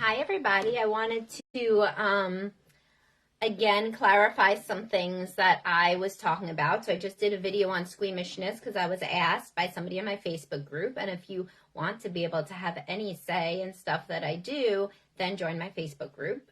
Hi, everybody. I wanted to again clarify some things that I was talking about. So I just did a video on squeamishness because I was asked by somebody in my Facebook group. And if you want to be able to have any say in stuff that I do, then join my Facebook group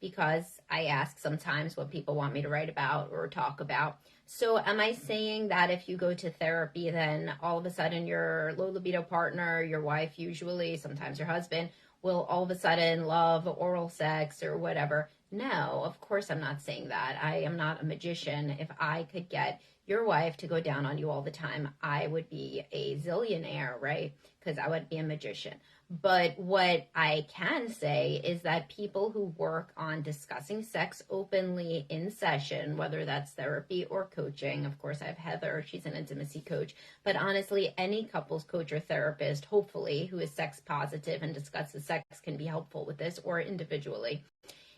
because I ask sometimes what people want me to write about or talk about. So am I saying that if you go to therapy, then all of a sudden your low libido partner, your wife usually, sometimes your husband, will all of a sudden love oral sex or whatever? No, of course I'm not saying that. I am not a magician. If I could get your wife to go down on you all the time, I would be a zillionaire, right? Because I would be a magician. But what I can say is that people who work on discussing sex openly in session, whether that's therapy or coaching, of course I have Heather, she's an intimacy coach, but honestly, any couples coach or therapist, hopefully, who is sex positive and discusses sex can be helpful with this, or individually.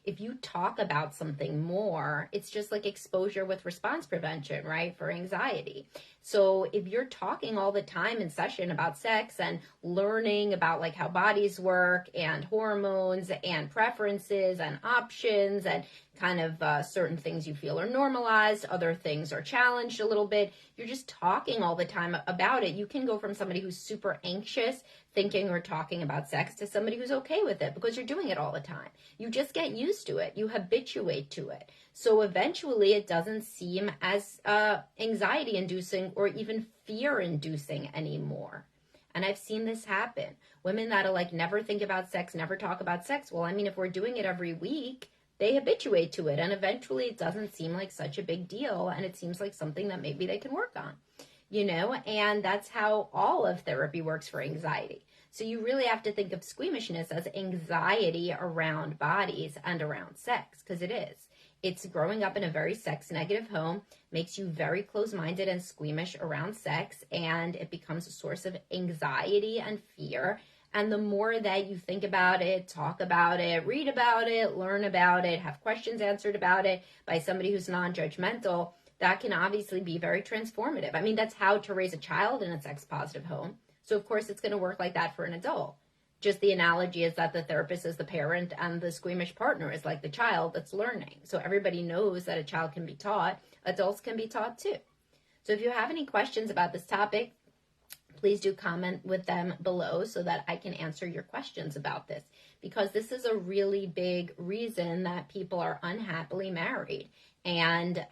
If you talk about something more, it's just like exposure with response prevention, right? For anxiety. So if you're talking all the time in session about sex and learning about like how bodies work and hormones and preferences and options and kind of certain things you feel are normalized, other things are challenged a little bit, you're just talking all the time about it. You can go from somebody who's super anxious thinking or talking about sex to somebody who's okay with it because you're doing it all the time. You just get used to it. You habituate to it. So eventually it doesn't seem as anxiety inducing or even fear inducing anymore. And I've seen this happen. Women that'll like never think about sex, never talk about sex. Well, I mean, if we're doing it every week, they habituate to it. And eventually it doesn't seem like such a big deal. And it seems like something that maybe they can work on, and that's how all of therapy works for anxiety. So you really have to think of squeamishness as anxiety around bodies and around sex, because it is. It's growing up in a very sex negative home, makes you very close-minded and squeamish around sex, and it becomes a source of anxiety and fear. And the more that you think about it, talk about it, read about it, learn about it, have questions answered about it by somebody who's non-judgmental, that can obviously be very transformative. I mean, that's how to raise a child in a sex positive home. So of course it's going to work like that for an adult. Just the analogy is that the therapist is the parent and the squeamish partner is like the child that's learning. So everybody knows that a child can be taught. Adults can be taught too. So if you have any questions about this topic, please do comment with them below so that I can answer your questions about this, because this is a really big reason that people are unhappily married and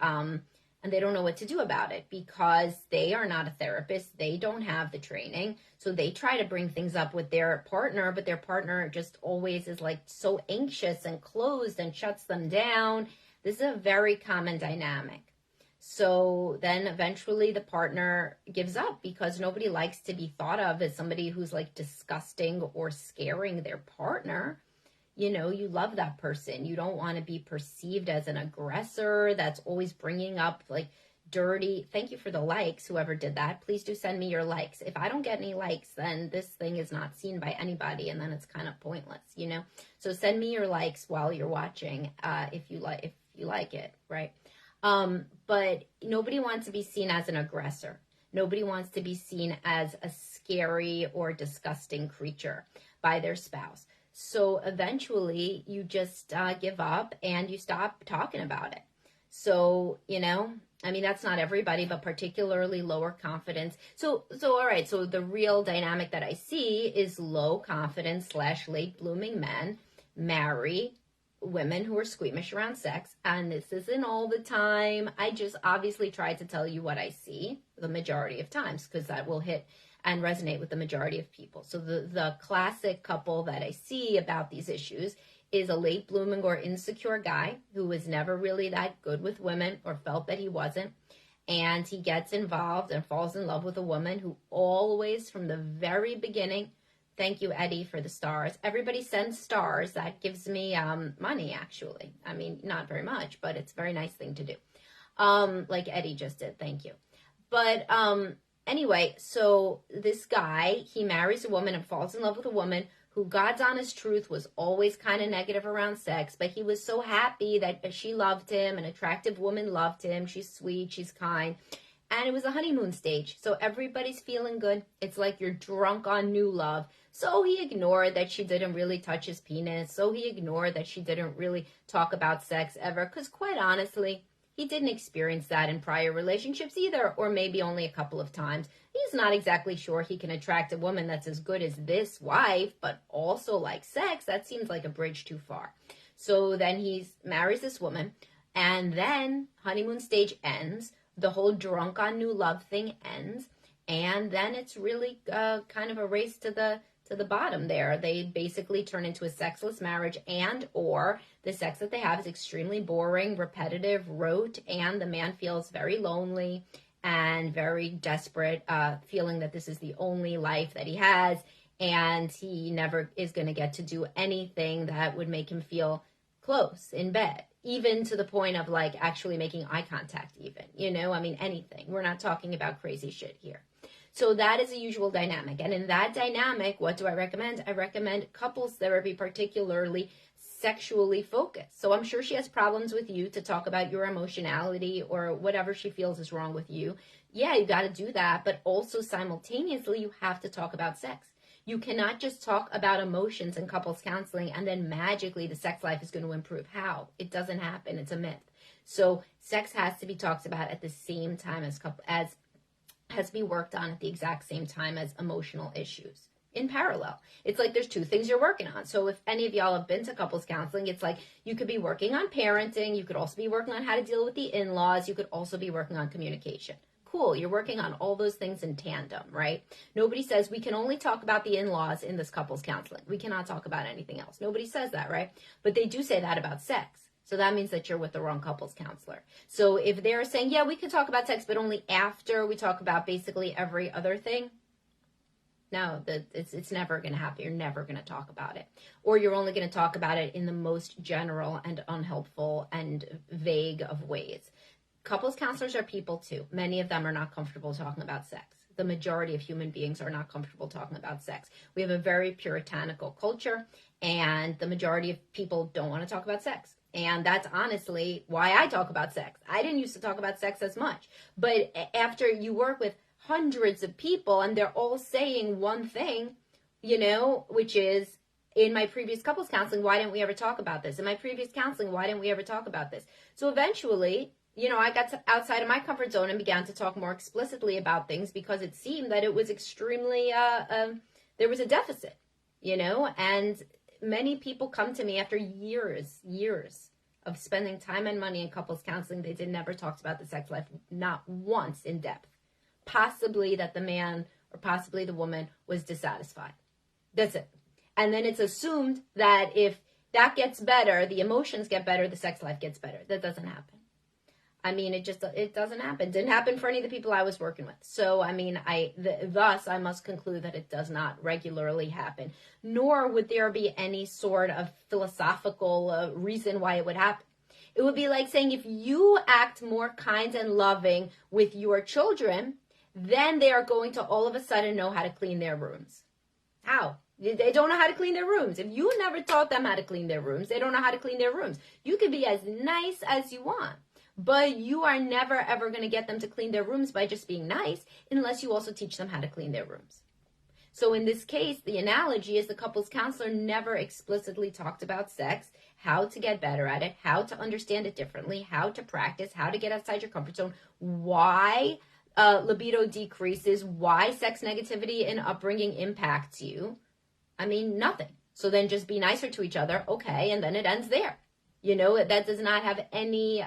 they don't know what to do about it because they are not a therapist. They don't have the training. So they try to bring things up with their partner, but their partner just always is like so anxious and closed and shuts them down. This is a very common dynamic. So then eventually the partner gives up because nobody likes to be thought of as somebody who's like disgusting or scaring their partner. You love that person. You don't want to be perceived as an aggressor that's always bringing up like dirty. Thank you for the likes, whoever did that. Please do send me your likes. If I don't get any likes, then this thing is not seen by anybody, and then it's kind of pointless, So send me your likes while you're watching, if you like it, right? But nobody wants to be seen as an aggressor. Nobody wants to be seen as a scary or disgusting creature by their spouse. So eventually you just give up and you stop talking about it. So, that's not everybody, but particularly lower confidence. So all right. So the real dynamic that I see is low confidence / late blooming men marry women who are squeamish around sex. And this isn't all the time. I just obviously tried to tell you what I see the majority of times, because that will hit and resonate with the majority of people. So the classic couple that I see about these issues is a late blooming or insecure guy who was never really that good with women or felt that he wasn't. And he gets involved and falls in love with a woman who always, from the very beginning, thank you, Eddie, for the stars. Everybody sends stars. That gives me money, actually. I mean, not very much, but it's a very nice thing to do. Like Eddie just did. Thank you. But anyway, so this guy, he marries a woman and falls in love with a woman who, God's honest truth, was always kind of negative around sex, but he was so happy that she loved him. An attractive woman loved him. She's sweet. She's kind. And it was a honeymoon stage. So everybody's feeling good. It's like you're drunk on new love. So he ignored that she didn't really touch his penis. So he ignored that she didn't really talk about sex ever. Because quite honestly, he didn't experience that in prior relationships either, or maybe only a couple of times. He's not exactly sure he can attract a woman that's as good as this wife, but also like sex. That seems like a bridge too far. So then he marries this woman, and then honeymoon stage ends. The whole drunk on new love thing ends, and then it's really kind of a race to the bottom there. They basically turn into a sexless marriage, and or the sex that they have is extremely boring, repetitive, rote, and the man feels very lonely and very desperate, feeling that this is the only life that he has, and he never is going to get to do anything that would make him feel close in bed, even to the point of like actually making eye contact even, I mean, anything. We're not talking about crazy shit here. So that is a usual dynamic. And in that dynamic, what do I recommend? I recommend couples therapy, particularly sexually focused. So I'm sure she has problems with you to talk about your emotionality or whatever she feels is wrong with you. Yeah, you got to do that. But also simultaneously, you have to talk about sex. You cannot just talk about emotions in couples counseling and then magically the sex life is going to improve. How? It doesn't happen. It's a myth. So sex has to be talked about at the same time as has to be worked on at the exact same time as emotional issues in parallel. It's like there's two things you're working on. So if any of y'all have been to couples counseling, it's like you could be working on parenting. You could also be working on how to deal with the in-laws. You could also be working on communication. Cool. You're working on all those things in tandem, right? Nobody says we can only talk about the in-laws in this couples counseling. We cannot talk about anything else. Nobody says that, right? But they do say that about sex. So that means that you're with the wrong couples counselor. So if they're saying, yeah, we can talk about sex, but only after we talk about basically every other thing, no, it's never going to happen. You're never going to talk about it. Or you're only going to talk about it in the most general and unhelpful and vague of ways. Couples counselors are people too. Many of them are not comfortable talking about sex. The majority of human beings are not comfortable talking about sex. We have a very puritanical culture, and the majority of people don't want to talk about sex. And that's honestly why I talk about sex. I didn't used to talk about sex as much. But after you work with hundreds of people and they're all saying one thing, which is, in my previous couples counseling, why didn't we ever talk about this? In my previous counseling, why didn't we ever talk about this? So eventually, I got outside of my comfort zone and began to talk more explicitly about things because it seemed that it was extremely, there was a deficit, and many people come to me after years of spending time and money in couples counseling. They never talked about the sex life, not once in depth. Possibly that the man or possibly the woman was dissatisfied. That's it. And then it's assumed that if that gets better, the emotions get better, the sex life gets better. That doesn't happen. I mean, it doesn't happen. Didn't happen for any of the people I was working with. So, I mean, thus I must conclude that it does not regularly happen, nor would there be any sort of philosophical reason why it would happen. It would be like saying if you act more kind and loving with your children, then they are going to all of a sudden know how to clean their rooms. How? They don't know how to clean their rooms. If you never taught them how to clean their rooms, they don't know how to clean their rooms. You can be as nice as you want, but you are never, ever going to get them to clean their rooms by just being nice unless you also teach them how to clean their rooms. So in this case, the analogy is the couples counselor never explicitly talked about sex, how to get better at it, how to understand it differently, how to practice, how to get outside your comfort zone, why libido decreases, why sex negativity and upbringing impacts you. I mean, nothing. So then just be nicer to each other. Okay. And then it ends there. That does not have any,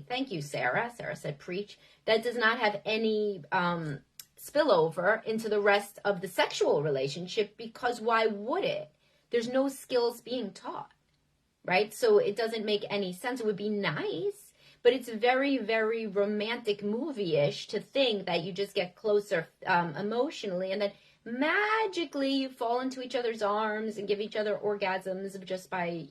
thank you, Sarah. Sarah said, preach. That does not have any spillover into the rest of the sexual relationship, because why would it? There's no skills being taught, right? So it doesn't make any sense. It would be nice, but it's very, very romantic movie-ish to think that you just get closer emotionally and then magically you fall into each other's arms and give each other orgasms just by,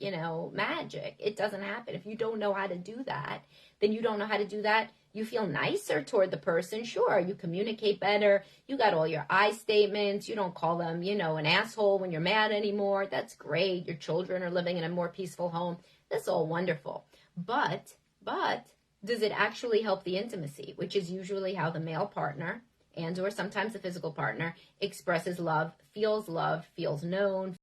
magic. It doesn't happen. If you don't know how to do that, then you don't know how to do that. You feel nicer toward the person. Sure, you communicate better. You got all your I statements. You don't call them, an asshole when you're mad anymore. That's great. Your children are living in a more peaceful home. That's all wonderful. But does it actually help the intimacy, which is usually how the male partner and or sometimes the physical partner expresses love, feels known,